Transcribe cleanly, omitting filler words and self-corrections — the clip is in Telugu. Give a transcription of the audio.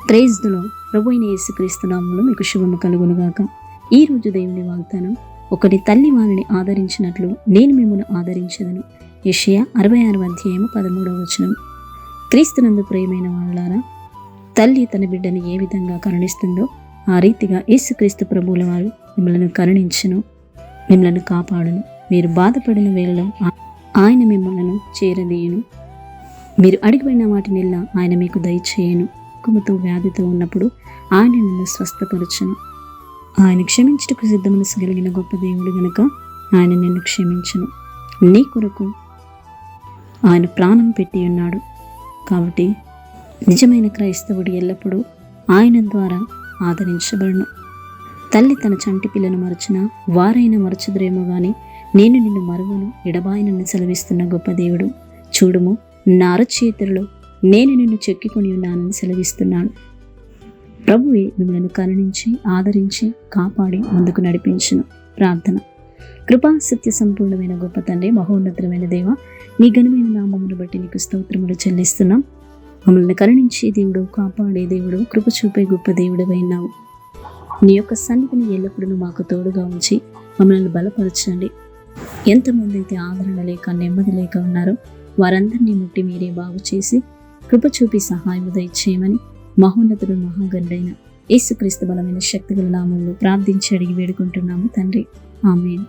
Praise the lord. ప్రభు అయిన యేసుక్రీస్తు నామములో మీకు శుభము కలుగునుగాక. ఈ రోజు దేవుని వాగ్దానం, ఒకటి తల్లి వారిని ఆదరించినట్లు నేను మిమ్మల్ని ఆదరించదను. యెషయా 66:13. క్రీస్తునందు ప్రియమైన వాళ్ళారా, తల్లి తన బిడ్డను ఏ విధంగా కరుణిస్తుందో ఆ రీతిగా యేసుక్రీస్తు ప్రభువుల వారు మిమ్మల్ని కరుణించును, మిమ్మల్ని కాపాడును. మీరు బాధపడిన వేళలో ఆయన మిమ్మల్ని చేరదీయును. మీరు అడిగిపోయిన వాటినిల్లా ఆయన మీకు దయచేయను. దుఃఖముతో వ్యాధితో ఉన్నప్పుడు ఆయన నిన్ను స్వస్థపరచును. ఆయన క్షమించుటకు సిద్ధ మనసు కలిగిన గొప్ప దేవుడు గనుక ఆయన నిన్ను క్షమించును. నీ కొరకు ఆయన ప్రాణం పెట్టి ఉన్నాడు. కాబట్టి నిజమైన క్రైస్తవుడు ఎల్లప్పుడూ ఆయన ద్వారా ఆదరించబడును. తల్లి తన చంటి పిల్లను మరచినా వారైనా మరచుదురేమో గాని నేను నిన్ను మరువను, ఎడబాయనని సెలవిస్తున్న గొప్ప దేవుడు. చూడుము, నా అరచేతులలో నేను నిన్ను చెక్కికొని ఉన్నానని సెలవిస్తున్నాడు. ప్రభువే మిమ్మల్ని కరుణించి ఆదరించి కాపాడి ముందుకు నడిపించును. ప్రార్థన. కృపా సత్య సంపూర్ణమైన గొప్ప తండ్రి, మహోన్నతమైన దేవ, నీ ఘనమైన నామమును బట్టి నీకు స్తోత్రములు చెల్లిస్తున్నాం. మమ్మల్ని కరుణించే దేవుడు, కాపాడే దేవుడు, కృప చూపే గొప్ప దేవుడు అయినావు. నీ యొక్క సన్నిధిని ఎల్లప్పుడూ మాకు తోడుగా ఉంచి మమ్మల్ని బలపరచండి. ఎంతమంది అయితే ఆదరణ లేక నెమ్మది లేక ఉన్నారో వారందరినీ ముట్టి మీరే బాగు చేసి కృప చూపి సహాయము దయచేయమని మహోన్నతుడు మహాగణుడైన యేసుక్రీస్తు బలమైన శక్తిగల నామములో ప్రార్థించి అడిగి వేడుకుంటున్నాము తండ్రి. ఆమేన్.